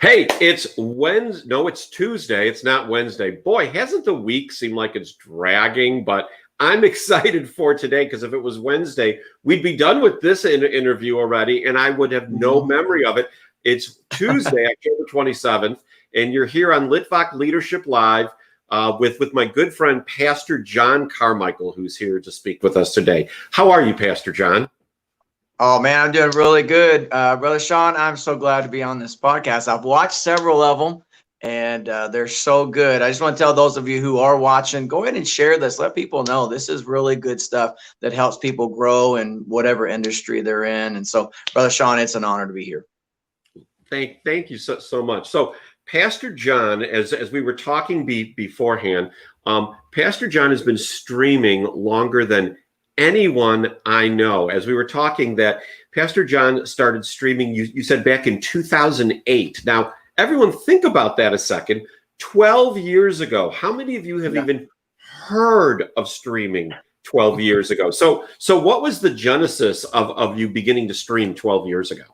Hey, it's Wednesday. No, it's Tuesday. It's not Wednesday. Boy, hasn't the week seemed like it's dragging, but I'm excited for today because if it was Wednesday, we'd be done with this interview already, and I would have no memory of it. It's Tuesday, October 27th, and you're here on Litvak Leadership Live with my good friend, Pastor John Carmichael, who's here to speak with us today. How are you, Pastor John? Oh, man, I'm doing really good. Brother Sean, I'm so glad to be on this podcast. I've watched several of them, and they're so good. I just want to tell those of you who are watching, go ahead and share this. Let people know this is really good stuff that helps people grow in whatever industry they're in. And so, Brother Sean, it's an honor to be here. Thank you so much. So, Pastor John, as we were talking beforehand, Pastor John has been streaming longer than anyone I know. As we were talking, that Pastor John started streaming, you said back in 2008. Now, everyone think about that a second. 12 years ago. How many of you have even heard of streaming 12 years ago? So what was the genesis of you beginning to stream 12 years ago?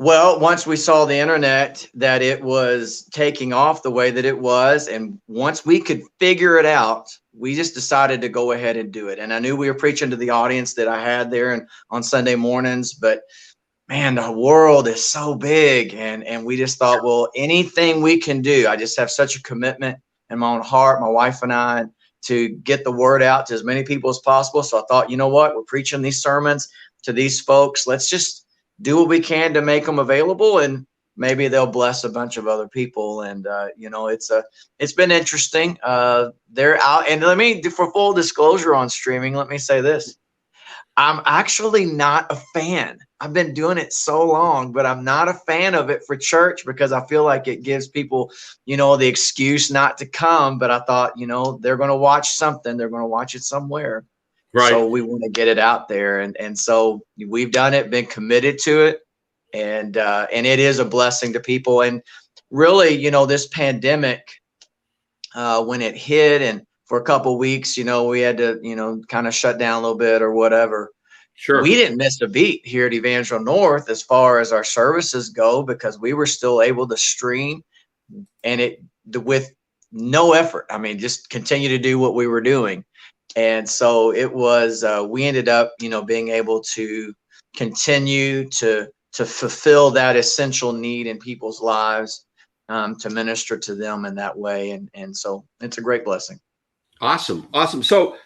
Well, once we saw the internet, that it was taking off the way that it was, and once we could figure it out, we just decided to go ahead and do it. And I knew we were preaching to the audience that I had there and on Sunday mornings, but man, the world is so big, and we just thought, well, anything we can do. I just have such a commitment in my own heart, my wife and I, to get the word out to as many people as possible. So I thought, you know what, we're preaching these sermons to these folks. Let's just do what we can to make them available, and maybe they'll bless a bunch of other people. And it's been interesting. They're out, and for full disclosure on streaming, let me say this: I'm actually not a fan. I've been doing it so long, but I'm not a fan of it for church because I feel like it gives people, the excuse not to come. But I thought, they're going to watch something. They're going to watch it somewhere. Right. So we want to get it out there. And so we've done it, been committed to it. And it is a blessing to people. And really, this pandemic, when it hit, and for a couple of weeks, we had to, kind of shut down a little bit or whatever. Sure. We didn't miss a beat here at Evangel North as far as our services go, because we were still able to stream, and it with no effort. I mean, just continue to do what we were doing. And so it was, we ended up, being able to continue to fulfill that essential need in people's lives, to minister to them in that way. And so it's a great blessing. Awesome. So,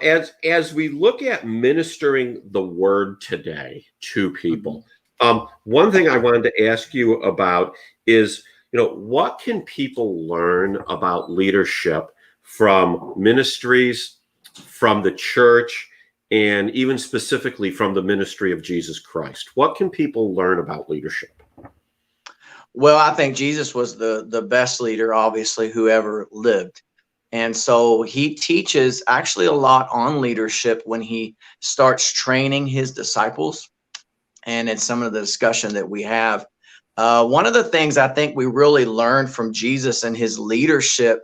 as we look at ministering the word today to people, one thing I wanted to ask you about is, what can people learn about leadership from ministries, from the church, and even specifically from the ministry of Jesus Christ? What can people learn about leadership? Well, I think Jesus was the best leader, obviously, who ever lived. And so he teaches actually a lot on leadership when he starts training his disciples. And in some of the discussion that we have, one of the things I think we really learned from Jesus and his leadership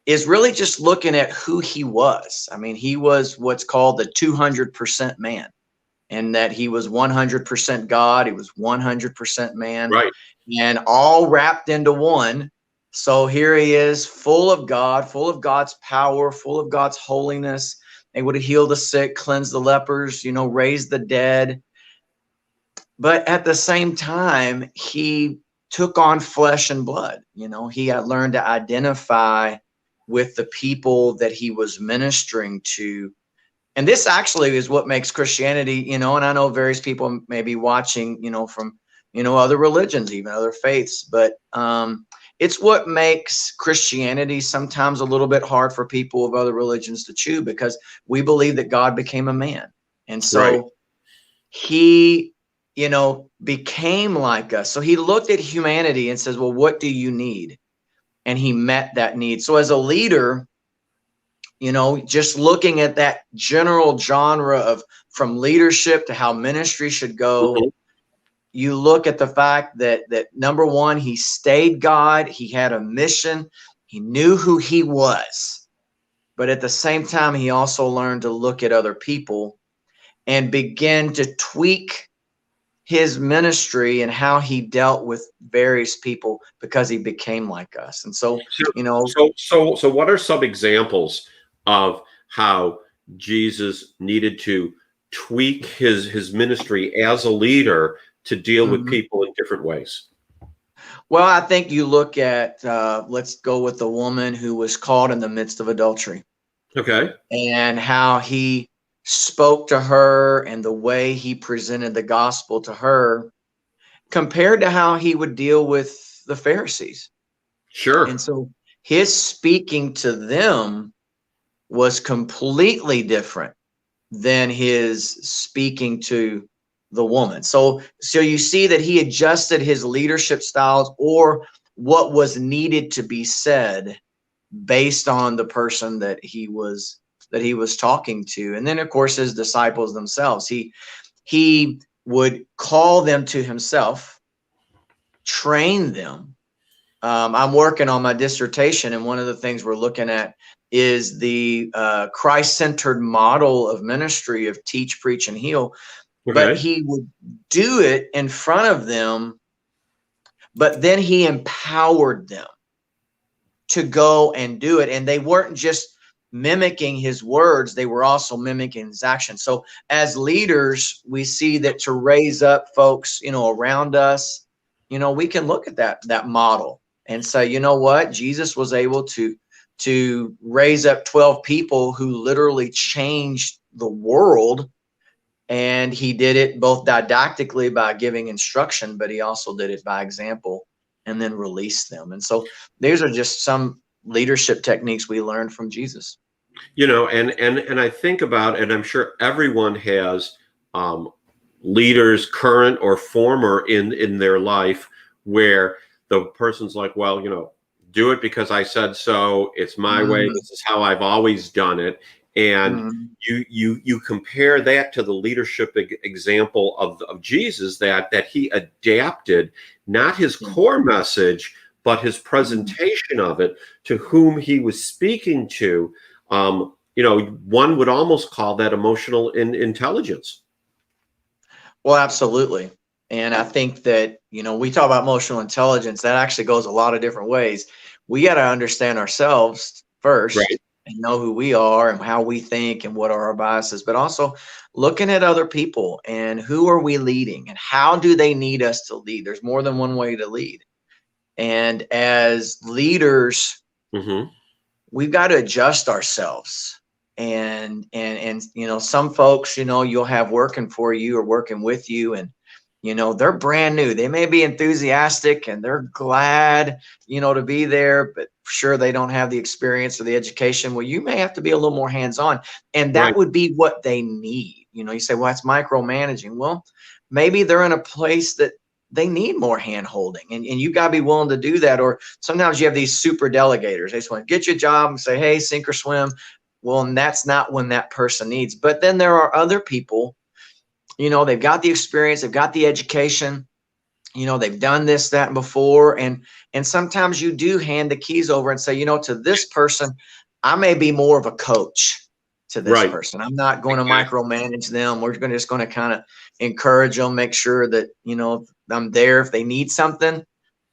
is really just looking at who he was. I mean, he was what's called the 200% man, and that he was 100% God. He was 100% man, right? And all wrapped into one. So here he is, full of God, full of God's power, full of God's holiness, able to heal the sick, cleanse the lepers, raise the dead. But at the same time, he took on flesh and blood. He had learned to identify with the people that he was ministering to. And this actually is what makes Christianity, and I know various people may be watching, from, other religions, even other faiths, but it's what makes Christianity sometimes a little bit hard for people of other religions to chew, because we believe that God became a man. And so he, became like us. So he looked at humanity and says, well, what do you need? And he met that need. So as a leader, just looking at that general genre of from leadership to how ministry should go, you look at the fact that number one, he stayed God. He had a mission. He knew who he was. But at the same time, he also learned to look at other people and begin to tweak his ministry and how he dealt with various people because he became like us. And so, So what are some examples of how Jesus needed to tweak his ministry as a leader to deal with people in different ways? Well, I think you look at, let's go with the woman who was caught in the midst of adultery. Okay. And how he spoke to her and the way he presented the gospel to her compared to how he would deal with the Pharisees. Sure. And so his speaking to them was completely different than his speaking to the woman. So you see that he adjusted his leadership styles or what was needed to be said based on the person that he was talking to. And then of course his disciples themselves, he would call them to himself, train them. I'm working on my dissertation, and one of the things we're looking at is the Christ-centered model of ministry of teach, preach, and heal. Okay. But he would do it in front of them, but then he empowered them to go and do it. And they weren't just mimicking his words, they were also mimicking his actions. So as leaders, we see that to raise up folks, around us, we can look at that model and say, you know what, Jesus was able to raise up 12 people who literally changed the world. And he did it both didactically by giving instruction, but he also did it by example and then released them. And so these are just some leadership techniques we learned from Jesus. And I think about, and I'm sure everyone has leaders, current or former, in their life where the person's like, well, do it because I said so. It's my way. This is how I've always done it. And you compare that to the leadership example of Jesus, that he adapted not his core message, but his presentation of it to whom he was speaking to. One would almost call that emotional intelligence. Well, absolutely. And I think that, we talk about emotional intelligence, that actually goes a lot of different ways. We got to understand ourselves first. Right. And know who we are and how we think and what are our biases, but also looking at other people and who are we leading and how do they need us to lead. There's more than one way to lead. And as leaders, we've got to adjust ourselves. And some folks, you'll have working for you or working with you, and they're brand new. They may be enthusiastic and they're glad, to be there, but sure, they don't have the experience or the education. Well, you may have to be a little more hands-on, and that would be what they need. You say, well, that's micromanaging. Well, maybe they're in a place that they need more hand-holding, and you got to be willing to do that. Or sometimes you have these super delegators. They just want to get your job and say, hey, sink or swim. Well, and that's not when that person needs. But then there are other people, they've got the experience, they've got the education, they've done this, that, and before. And sometimes you do hand the keys over and say, to this person, I may be more of a coach to this person. I'm not going to micromanage them. We're just going to kind of encourage them, make sure that, I'm there if they need something,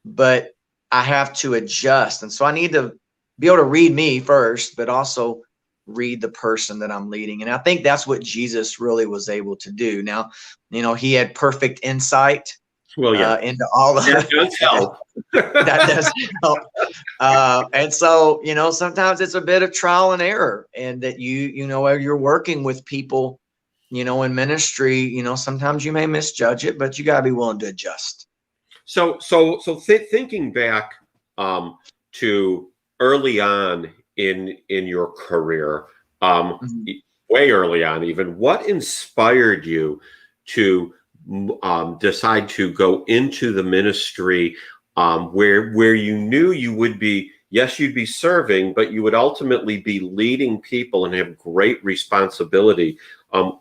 but I have to adjust. And so I need to be able to read me first, but also read the person that I'm leading. And I think that's what Jesus really was able to do. Now, he had perfect insight into all of that does help. That does help. And so, sometimes it's a bit of trial and error, and that you're working with people, in ministry, sometimes you may misjudge it, but you got to be willing to adjust. So thinking back to early on in your career, way early on, even, what inspired you to decide to go into the ministry, where you knew you would be, yes, you'd be serving, but you would ultimately be leading people and have great responsibility?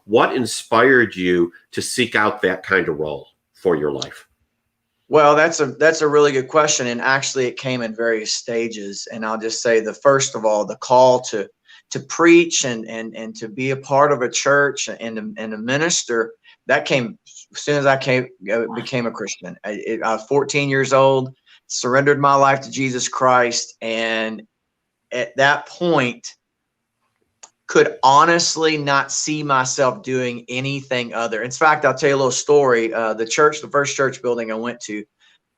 What inspired you to seek out that kind of role for your life? Well, that's a really good question. And actually it came in various stages. And I'll just say, first of all, the call to preach and to be a part of a church and to minister, that came as soon as I became a Christian. I was 14 years old, surrendered my life to Jesus Christ, and at that point could honestly not see myself doing anything other. In fact, I'll tell you a little story. The first church building I went to,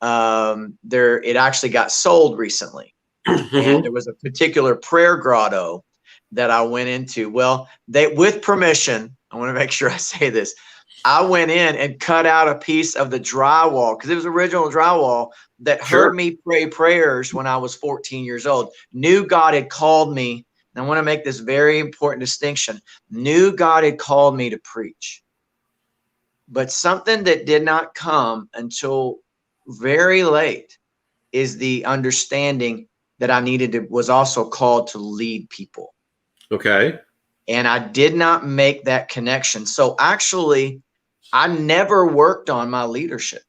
it actually got sold recently. And there was a particular prayer grotto that I went into. Well, with permission, I want to make sure I say this. I went in and cut out a piece of the drywall, because it was original drywall that heard me pray prayers when I was 14 years old. Knew God had called me. And I want to make this very important distinction. Knew God had called me to preach. But something that did not come until very late is the understanding that I was also called to lead people. Okay. And I did not make that connection. So actually, I never worked on my leadership,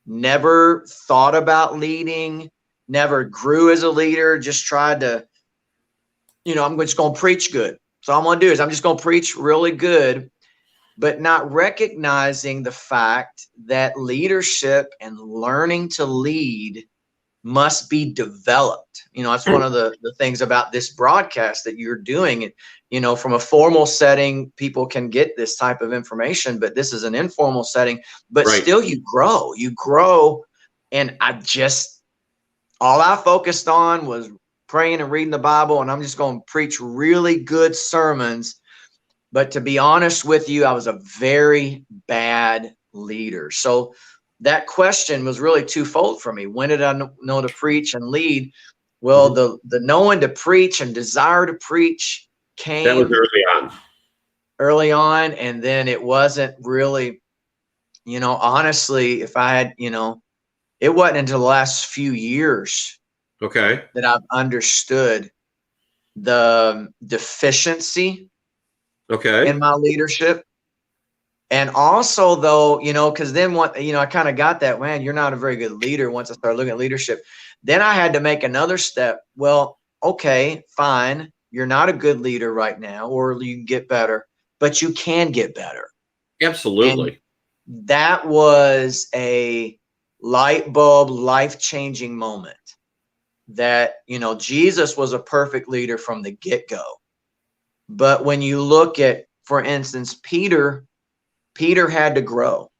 never thought about leading, never grew as a leader, just tried to, I'm just going to preach good. So all I'm going to do is I'm just going to preach really good, but not recognizing the fact that leadership and learning to lead must be developed. That's one of the things about this broadcast that you're doing. From a formal setting, people can get this type of information, but this is an informal setting, but still you grow. And all I focused on was praying and reading the Bible, and I'm just going to preach really good sermons. But to be honest with you, I was a very bad leader. So that question was really twofold for me. When did I know to preach and lead? Well, the knowing to preach and desire to preach came that was early on. And then it wasn't really, honestly, if I had, it wasn't until the last few years that I've understood the deficiency in my leadership. And also, though, because then I kind of got that, man, you're not a very good leader once I started looking at leadership. Then I had to make another step. Well, okay, fine. You're not a good leader right now, or you can get better, but you can get better. Absolutely. And that was a light bulb, life-changing moment that, Jesus was a perfect leader from the get-go. But when you look at, for instance, Peter had to grow,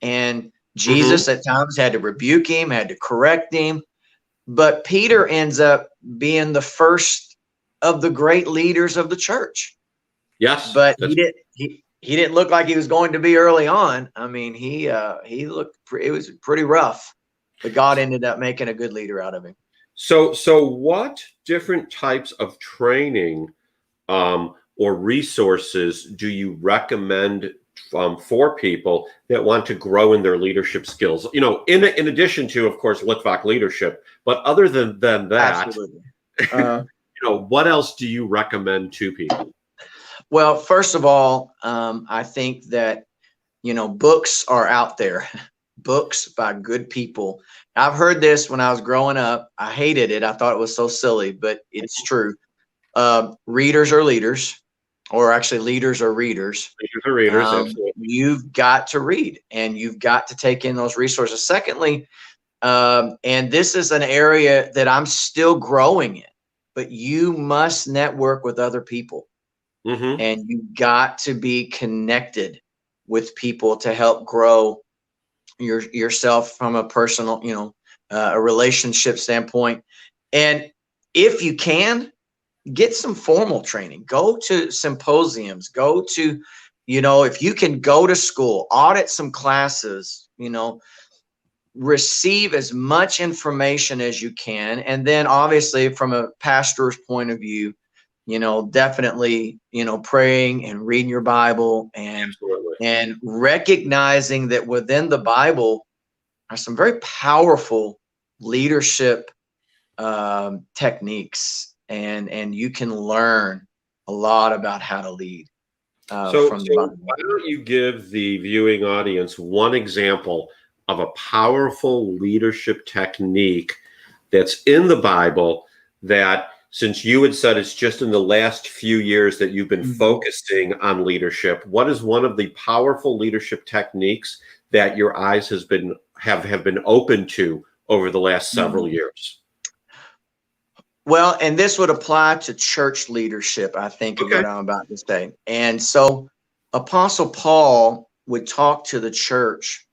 and Jesus at times had to rebuke him, had to correct him. But Peter ends up being the first of the great leaders of the church. Yes. But he didn't look like he was going to be early on. I mean, he looked, it was pretty rough, but God ended up making a good leader out of him. So what different types of training or resources do you recommend for people that want to grow in their leadership skills? In addition to, of course, Litvak Leadership, but other than that, absolutely. What else do you recommend to people? Well, first of all, I think that, books are out there, books by good people. I've heard this when I was growing up. I hated it. I thought it was so silly, but it's true. Readers are leaders, or actually leaders are readers. Leaders are readers, absolutely. You've got to read, and you've got to take in those resources. Secondly, and this is an area that I'm still growing in, but you must network with other people. And you've got to be connected with people to help grow yourself from a personal, a relationship standpoint. And if you can, get some formal training, go to symposiums, go to, if you can go to school, audit some classes, receive as much information as you can. And then obviously from a pastor's point of view, definitely, praying and reading your Bible and recognizing that within the Bible are some very powerful leadership techniques, and you can learn a lot about how to lead from the Bible. Why don't you give the viewing audience one example of a powerful leadership technique that's in the Bible that since you had said it's just in the last few years that you've been focusing on leadership, what is one of the powerful leadership techniques that your eyes have been open to over the last several years? Well, and this would apply to church leadership, I think, of what I'm about to say. And so Apostle Paul would talk to the church,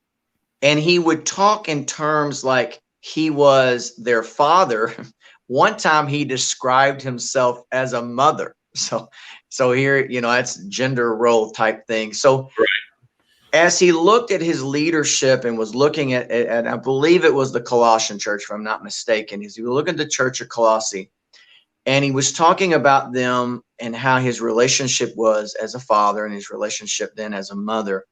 and he would talk in terms like he was their father. One time he described himself as a mother. So here, that's gender role type thing. So as he looked at his leadership and was looking at I believe it was the Colossian church, if I'm not mistaken, he was looking at the church of Colossae, and he was talking about them and how his relationship was as a father and his relationship then as a mother.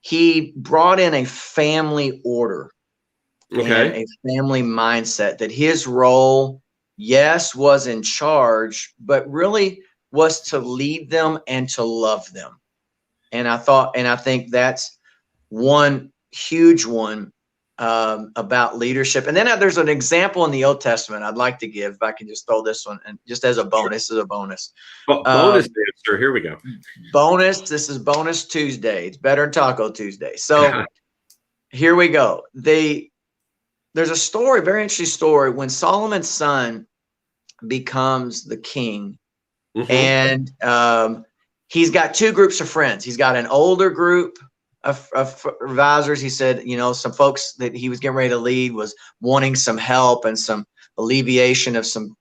He brought in a family order and a family mindset, that his role, yes, was in charge, but really was to lead them and to love them. And I think that's one huge one about leadership. And then there's an example in the Old Testament I'd like to give, if I can just throw this one and just as a bonus. This is a bonus. Bonus answer. Here we go. Bonus. This is Bonus Tuesday. It's better than Taco Tuesday. So here we go. There's a story, very interesting story, when Solomon's son becomes the king, and he's got two groups of friends. He's got an older group of advisors. He said, some folks that he was getting ready to lead was wanting some help and some alleviation of some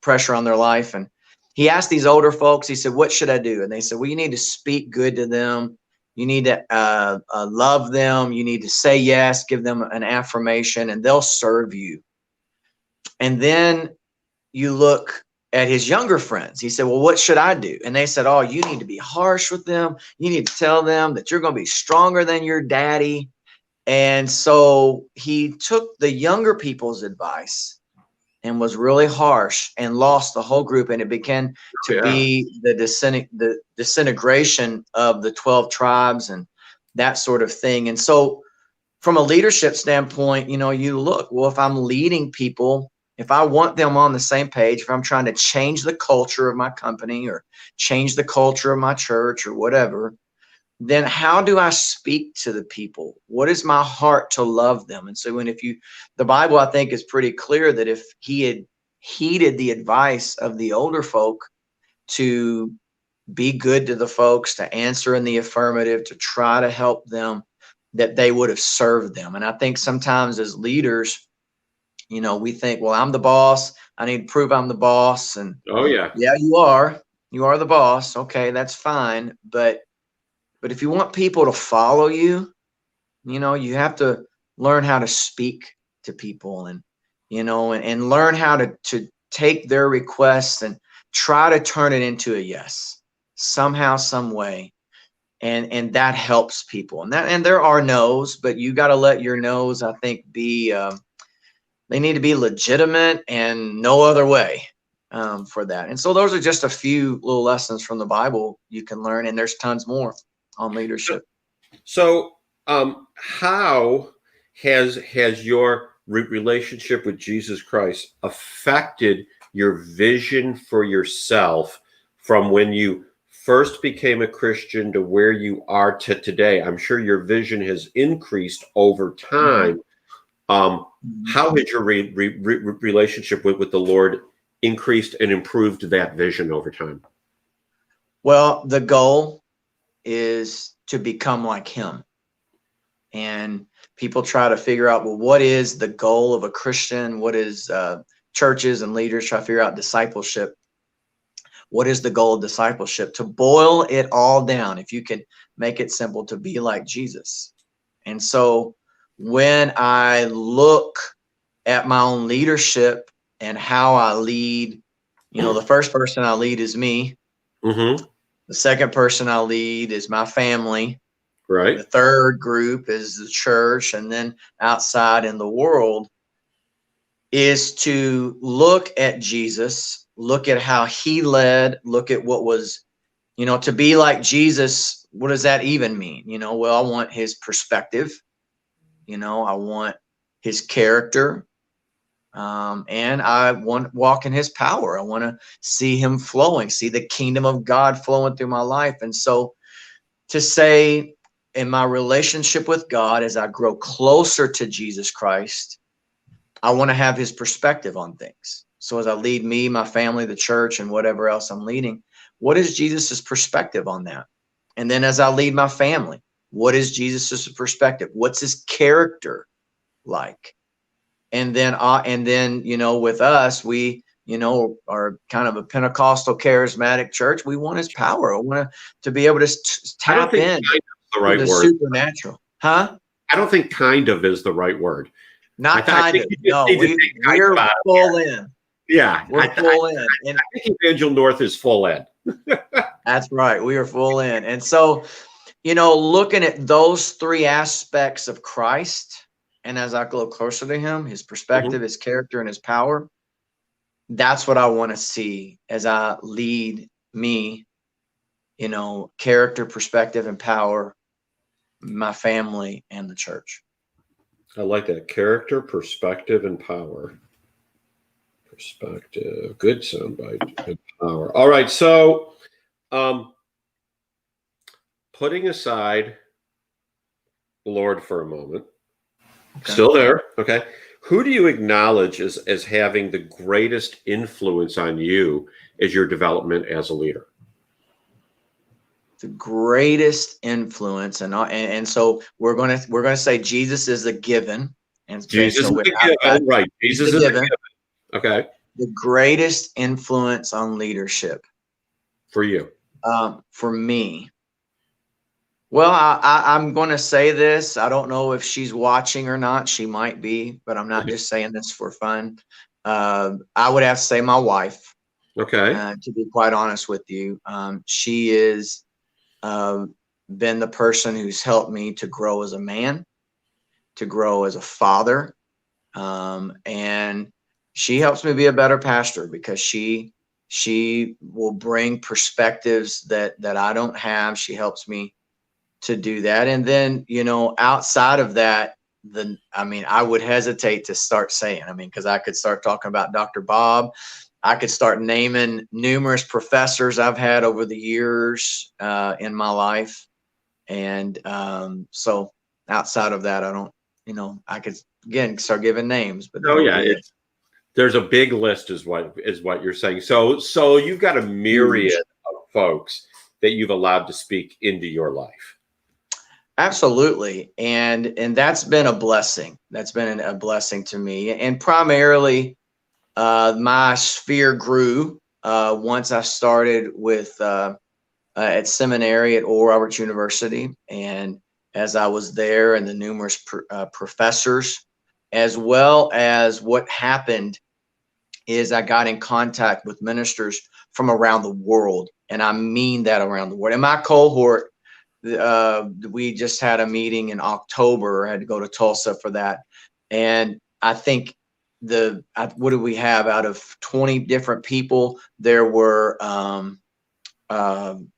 pressure on their life. And he asked these older folks, he said, what should I do? And they said, well, you need to speak good to them. You need to love them. You need to say yes, give them an affirmation, and they'll serve you. And then you look at his younger friends. He said, well, what should I do? And they said, oh, you need to be harsh with them. You need to tell them that you're going to be stronger than your daddy. And so he took the younger people's advice and was really harsh and lost the whole group. And it began to be the disintegration of the 12 tribes and that sort of thing. And so from a leadership standpoint, you look, well, if I'm leading people, if I want them on the same page, if I'm trying to change the culture of my company or change the culture of my church or whatever, then how do I speak to the people? What is my heart to love them? And so the Bible, I think, is pretty clear that if he had heeded the advice of the older folk to be good to the folks, to answer in the affirmative, to try to help them, that they would have served them. And I think sometimes as leaders, we think, well, I'm the boss. I need to prove I'm the boss. And yeah, you are the boss. Okay, that's fine. But if you want people to follow you, you have to learn how to speak to people and learn how to take their requests and try to turn it into a yes, somehow, some way. And that helps people. And there are no's, but you got to let your no's, I think, be, they need to be legitimate and no other way for that. And so those are just a few little lessons from the Bible you can learn. And there's tons more on leadership. So how has your relationship with Jesus Christ affected your vision for yourself from when you first became a Christian to where you are today? I'm sure your vision has increased over time. How has your relationship with the Lord increased and improved that vision over time? Well, the goal is to become like him. And people try to figure out, well, what is the goal of a Christian? What is churches and leaders try to figure out discipleship? What is the goal of discipleship? To boil it all down, if you can make it simple, to be like Jesus. And so when I look at my own leadership and how I lead, the first person I lead is me. The second person I lead is my family. Right. The third group is the church. And then outside in the world is to look at Jesus, look at how he led, look at what was, to be like Jesus. What does that even mean? Well, I want his perspective. I want his character. And I want to walk in his power. I want to see him flowing, see the kingdom of God flowing through my life. And so to say, in my relationship with God, as I grow closer to Jesus Christ, I want to have his perspective on things. So as I lead me, my family, the church, and whatever else I'm leading, what is Jesus's perspective on that? And then as I lead my family, what is Jesus's perspective? What's his character like? And then, with us, we, are kind of a Pentecostal charismatic church. We want his power. I want to be able to I don't tap think in kind of is the to right the word. supernatural. Huh? I don't think kind of is the right word. Not I kind think of. you just No, need to take kind we're of out. full in. Yeah, We're full in. And I think Evangel North is full in. that's right. We are full in. And so, looking at those three aspects of Christ, and as I go closer to him, his perspective, his character, and his power, that's what I want to see as I lead me, character, perspective, and power, my family, and the church. I like that. Character, perspective, and power. Perspective. Good soundbite. And power. All right. So, putting aside the Lord for a moment, Okay. still there. Okay. Who do you acknowledge as having the greatest influence on you as your development as a leader? The greatest influence, and so we're gonna say Jesus is a given, and Jesus so is a given, right? Jesus is a given. Okay. The greatest influence on leadership For you, for me. Well, I'm going to say this. I don't know if she's watching or not. She might be, but I'm not just saying this for fun. I would have to say my wife. Okay. To be quite honest with you, she is been the person who's helped me to grow as a man, to grow as a father, and she helps me be a better pastor because she will bring perspectives that I don't have. She helps me to do that. And then, outside of that, I would hesitate to start saying, because I could start talking about Dr. Bob. I could start naming numerous professors I've had over the years in my life. And so outside of that, I don't, I could again start giving names, but there's a big list is what you're saying. So you've got a myriad of folks that you've allowed to speak into your life. Absolutely. And that's been a blessing. That's been a blessing to me. And primarily my sphere grew once I started with at seminary at Oral Roberts University. And as I was there and the numerous professors, as well as what happened is I got in contact with ministers from around the world. And I mean that around the world. In my cohort, we just had a meeting in October. I had to go to Tulsa for that. And I think what do we have out of 20 different people? There were 11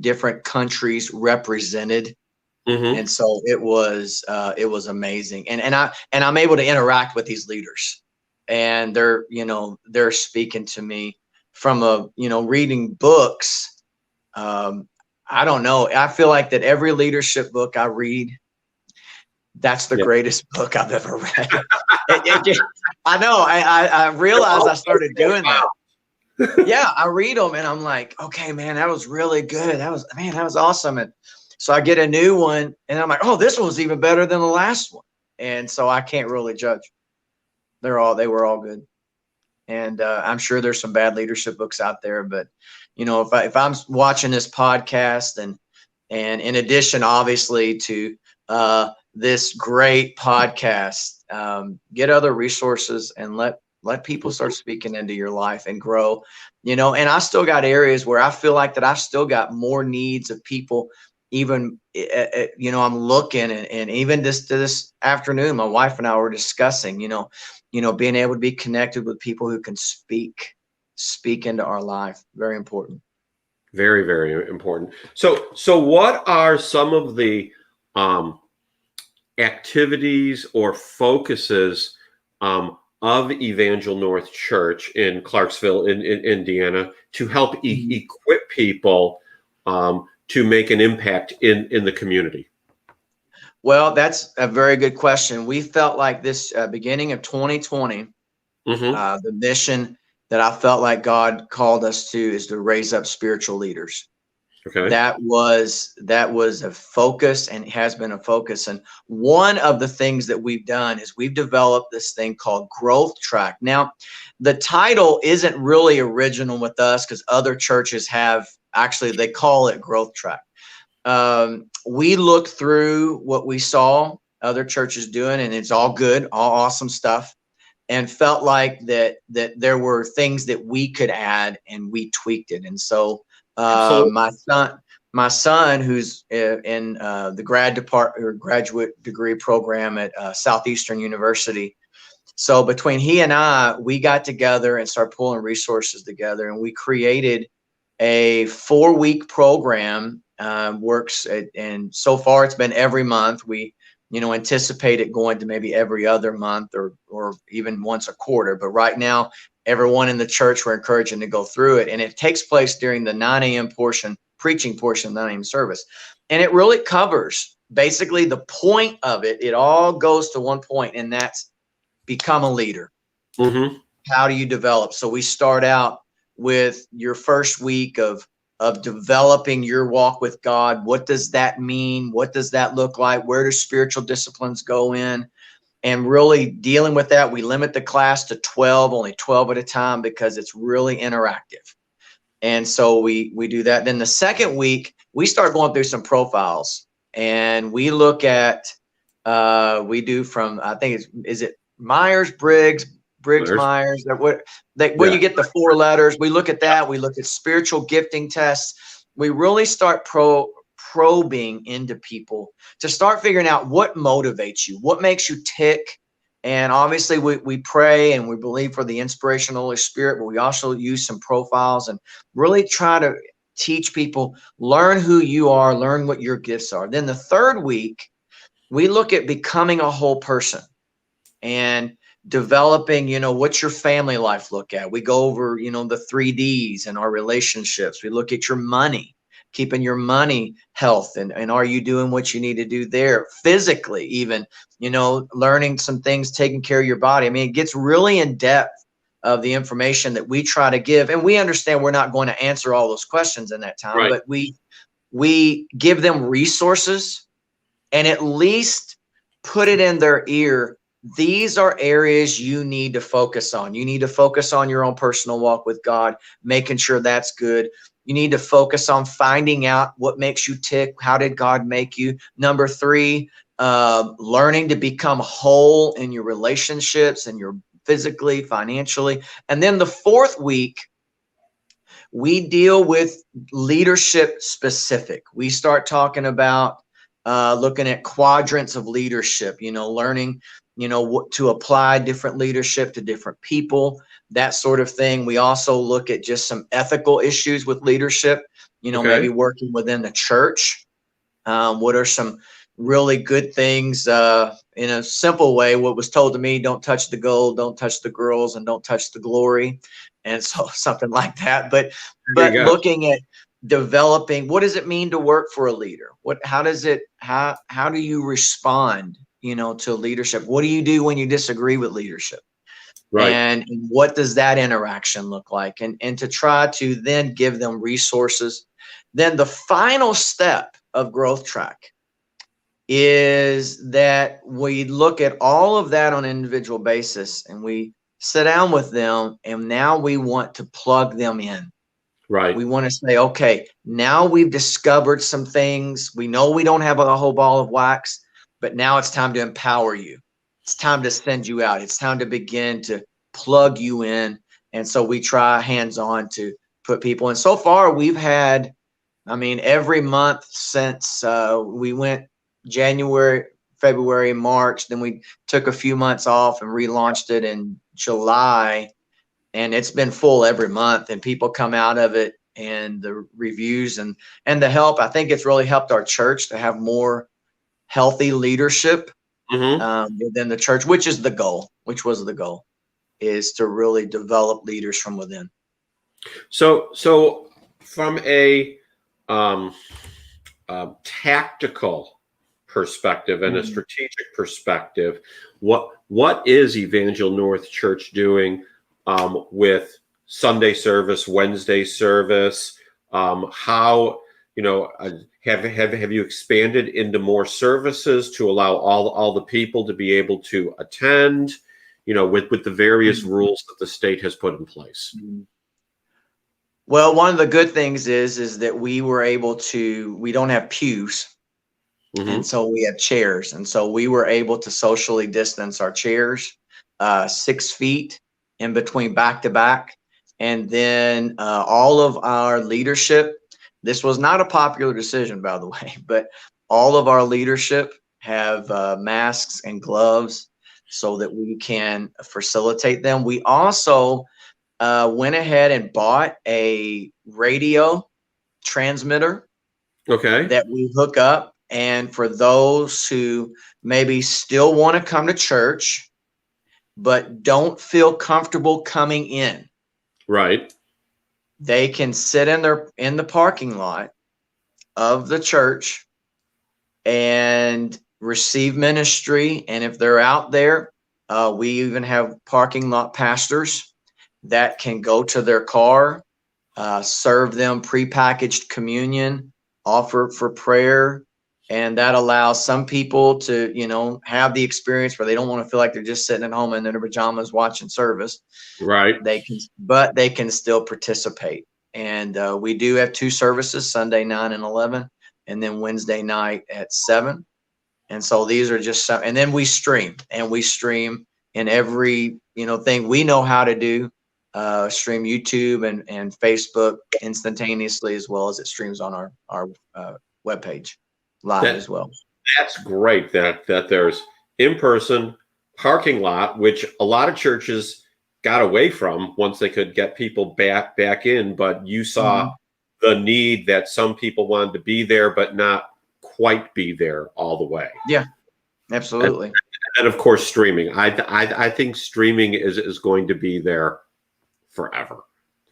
different countries represented. Mm-hmm. And so it was amazing. And I'm able to interact with these leaders, and they're speaking to me from reading books. I don't know. I feel like that every leadership book I read, that's the greatest book I've ever read. I know. I realized I started doing that. Yeah, I read them and I'm like, okay, man, that was really good. That was awesome. And so I get a new one and I'm like, oh, this one was even better than the last one. And so I can't really judge. They were all good. And I'm sure there's some bad leadership books out there, but if I'm watching this podcast and in addition, obviously, to this great podcast, get other resources and let people start speaking into your life and grow, and I still got areas where I feel like that I've still got more needs of people. Even, I'm looking and even this afternoon, my wife and I were discussing, being able to be connected with people who can speak into our life. Very important. Very, very important. So what are some of the activities or focuses of Evangel North Church in Clarksville, in Indiana, to help equip people to make an impact in the community? Well, that's a very good question. We felt like this beginning of 2020, the mission that I felt like God called us to is to raise up spiritual leaders. Okay. That was a focus, and has been a focus. And one of the things that we've done is we've developed this thing called Growth Track. Now, the title isn't really original with us, because other churches have, actually they call it Growth Track. We looked through what we saw other churches doing, and it's all good, all awesome stuff, and felt like that there were things that we could add, and we tweaked it. And so my son, who's in the graduate degree program at Southeastern University. So between he and I, we got together and started pulling resources together, and we created a 4-week program. And so far it's been every month. We anticipate it going to maybe every other month, or even once a quarter. But right now, everyone in the church, we're encouraging to go through it. And it takes place during the 9 a.m. preaching portion of the 9 a.m. service. And it really covers basically the point of it. It all goes to one point, and that's become a leader. How do you develop? So we start out with your first week of developing your walk with God. What does that mean? What does that look like? Where do spiritual disciplines go in? And really dealing with that. We limit the class to 12, only 12 at a time, because it's really interactive. And so we do that. Then the second week, we start going through some profiles, and we look at, we do from, I think is it Myers-Briggs, Myers, where you get the 4 letters. We look at that. We look at spiritual gifting tests. We really start probing into people to start figuring out what motivates you, what makes you tick. And obviously we pray and we believe for the inspiration of the Holy Spirit, but we also use some profiles and really try to teach people, learn who you are, learn what your gifts are. Then the third week, we look at becoming a whole person and developing, what's your family life look at. We go over, the 3 Ds and our relationships. We look at your money, keeping your money health, and are you doing what you need to do there physically, even, learning some things, taking care of your body. I mean, it gets really in depth of the information that we try to give. And we understand we're not going to answer all those questions in that time, right, but we give them resources and at least put it in their ear. These are areas you need to focus on. You need to focus on your own personal walk with God, making sure that's good. You need to focus on finding out what makes you tick. How did God make you? Number 3, learning to become whole in your relationships and your physically, financially. And then the 4th week, we deal with leadership specific. We start talking about looking at quadrants of leadership, learning, what to apply different leadership to different people, that sort of thing. We also look at just some ethical issues with leadership, maybe working within the church. What are some really good things in a simple way? What was told to me: don't touch the gold, don't touch the girls, and don't touch the glory. And so something like that. But looking at developing, what does it mean to work for a leader? How do you respond, to leadership? What do you do when you disagree with leadership? Right. And what does that interaction look like? And to try to then give them resources. Then the final step of Growth Track is that we look at all of that on an individual basis, and we sit down with them, and now we want to plug them in. Right. We want to say, okay, now we've discovered some things. We know we don't have a whole ball of wax, but now it's time to empower you. It's time to send you out. It's time to begin to plug you in. And so we try hands-on to put people in. So far, we've had, every month since we went January, February, March, then we took a few months off and relaunched it in July. And it's been full every month, and people come out of it, and the reviews and the help. I think it's really helped our church to have more healthy leadership. within the church, which was the goal, is to really develop leaders from within. So from a tactical perspective and a strategic perspective, what is Evangel North Church doing with Sunday service, Wednesday service? How, have you expanded into more services to allow all the people to be able to attend, with the various rules that the state has put in place? Well, one of the good things is that we don't have pews. And so we have chairs. And so we were able to socially distance our chairs 6 feet in between back to back. And then all of our leadership, this was not a popular decision, by the way, but all of our leadership have masks and gloves so that we can facilitate them. We also went ahead and bought a radio transmitter that we hook up. And for those who maybe still want to come to church, but don't feel comfortable coming in, right, they can sit in the parking lot of the church and receive ministry. And if they're out there, we even have parking lot pastors that can go to their car, serve them prepackaged communion, offer for prayer. And that allows some people to, have the experience where they don't want to feel like they're just sitting at home in their pajamas watching service. Right. But they can still participate. And we do have 2 services, Sunday 9 and 11, and then Wednesday night at 7. And so these are just some, and then we stream in every, thing we know how to do, stream YouTube and Facebook instantaneously, as well as it streams on our webpage. Live as well. That's great that there's in-person parking lot, which a lot of churches got away from once they could get people back in, but you saw the need that some people wanted to be there but not quite be there all the way. Yeah, absolutely. And of course streaming. I think streaming is going to be there forever.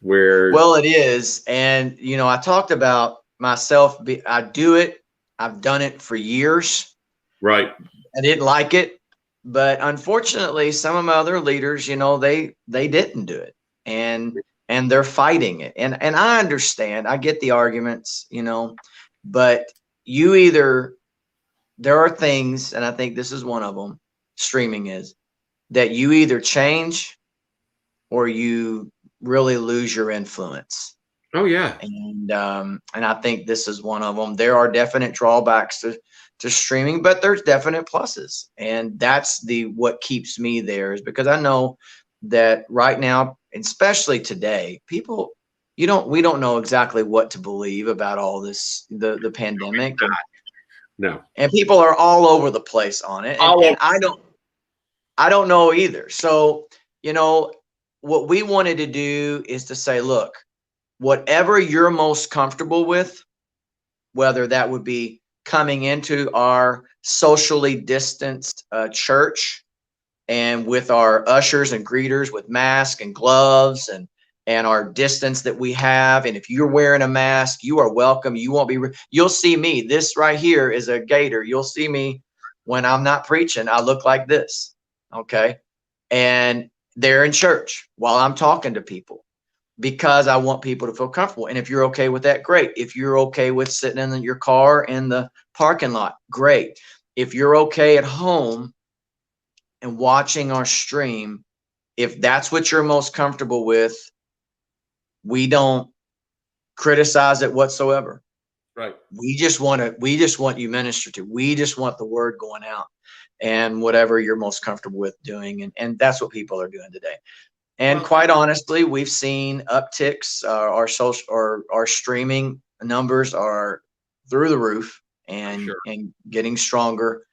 Well, it is. And I talked about myself, I do it. I've done it for years. Right. I didn't like it, but unfortunately, some of my other leaders, they didn't do it, and they're fighting it. And I understand. I get the arguments, but there are things, and I think this is one of them. Streaming is that you either change or you really lose your influence. Oh yeah. And I think this is one of them. There are definite drawbacks to streaming, but there's definite pluses. And that's what keeps me there, is because I know that right now, especially today, people, we don't know exactly what to believe about all this, the pandemic. No. And people are all over the place on it. And I don't know either. So, what we wanted to do is to say, look, whatever you're most comfortable with, whether that would be coming into our socially distanced church and with our ushers and greeters with masks and gloves and our distance that we have. And if you're wearing a mask, you are welcome. You won't be, you'll see me. This right here is a gator. You'll see me when I'm not preaching. I look like this. Okay. And they're in church while I'm talking to people, because I want people to feel comfortable. And if you're okay with that, great. If you're okay with sitting in your car in the parking lot, great. If you're okay at home and watching our stream, if that's what you're most comfortable with, we don't criticize it whatsoever. Right. We just want you ministered to. We just want the word going out, and whatever you're most comfortable with doing. And that's what people are doing today. And quite honestly, we've seen upticks. Our streaming numbers are through the roof and getting stronger.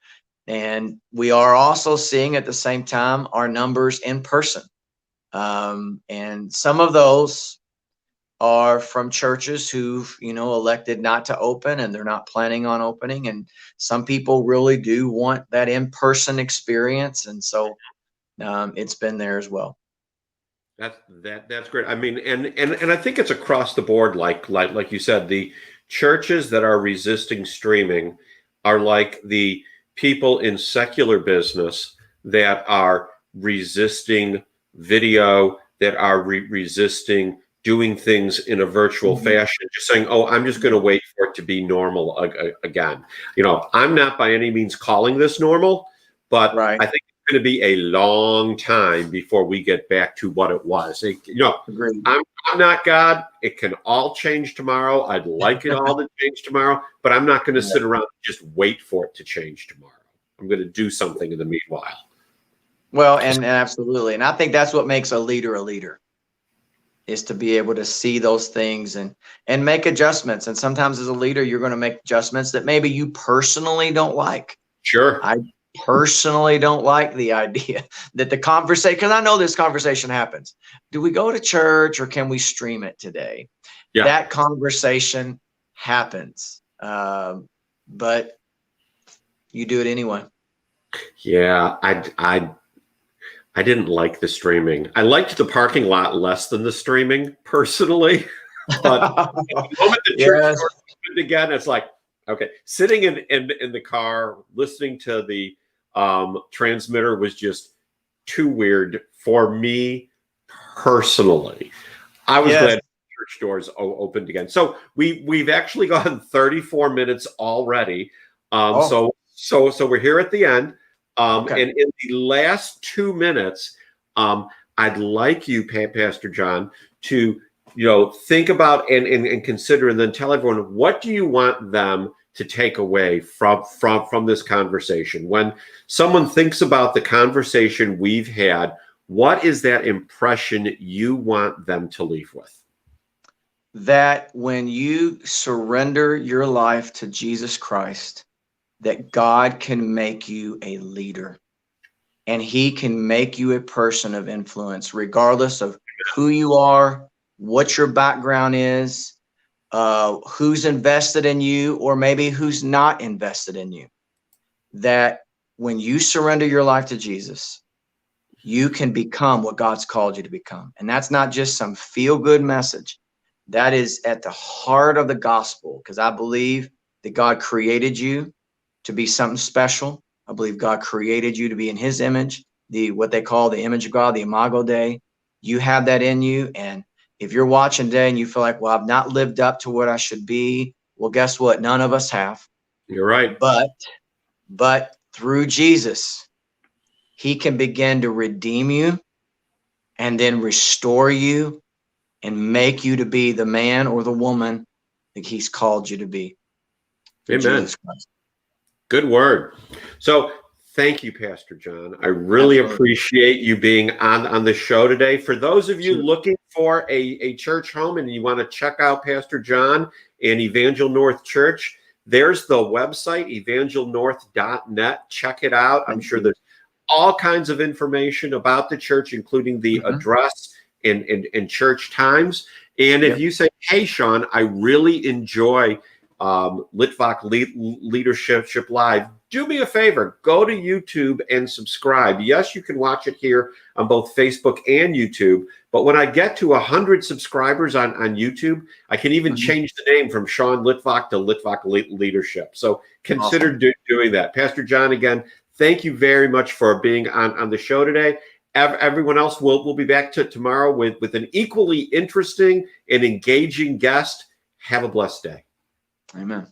And we are also seeing at the same time our numbers in person. And some of those are from churches who've, elected not to open, and they're not planning on opening. And some people really do want that in-person experience. And so it's been there as well. That's great. I mean, and I think it's across the board, like you said, the churches that are resisting streaming are like the people in secular business that are resisting video, that are resisting doing things in a virtual fashion, just saying, oh, I'm just going to wait for it to be normal again. I'm not by any means calling this normal, but Right. I think it's going to be a long time before we get back to what it was. Agreed. I'm not God. It can all change tomorrow. I'd like it all to change tomorrow, but I'm not going to sit around and just wait for it to change tomorrow. I'm going to do something in the meanwhile. Well, and absolutely. And I think that's what makes a leader, is to be able to see those things and make adjustments. And sometimes as a leader, you're going to make adjustments that maybe you personally don't like. Sure. I personally don't like the idea that the conversation, because I know this conversation happens. Do we go to church or can we stream it today? Yeah. That conversation happens. But you do it anyway. Yeah, I didn't like the streaming. I liked the parking lot less than the streaming personally. But the moment the church doors opened again, it's like, okay, sitting in the car listening to the transmitter was just too weird for me personally. I was glad church doors opened again. So we've actually gone 34 minutes already. So we're here at the end. And in the last 2 minutes, I'd like you, Pastor John, to think about and consider, and then tell everyone, what do you want them to take away from this conversation? When someone thinks about the conversation we've had, what is that impression you want them to leave with? That when you surrender your life to Jesus Christ, that God can make you a leader, and he can make you a person of influence, regardless of who you are, what your background is, who's invested in you, or maybe who's not invested in you. That when you surrender your life to Jesus, you can become what God's called you to become. And that's not just some feel-good message. That is at the heart of the gospel, because I believe that God created you to be something special. I believe God created you to be in his image, what they call the image of God, the Imago Dei. You have that in you. And if you're watching today and you feel like, well, I've not lived up to what I should be, well, guess what? None of us have. You're right. But through Jesus, he can begin to redeem you and then restore you and make you to be the man or the woman that he's called you to be. Amen. Good word. So thank you, Pastor John. I really appreciate you being on the show today. For those of you looking for a church home and you want to check out Pastor John and Evangel North Church, there's the website, evangelnorth.net. Check it out. I'm sure there's all kinds of information about the church, including the address and church times. And if you say, hey, Sean, I really enjoy Litvak Leadership Live, do me a favor, go to YouTube and subscribe. Yes, you can watch it here on both Facebook and YouTube, but when I get to 100 subscribers on YouTube, I can even change the name from Sean Litvak to Litvak Leadership. So consider doing that. Pastor John, again, thank you very much for being on the show today. Everyone else will be back tomorrow with an equally interesting and engaging guest. Have a blessed day. Amen.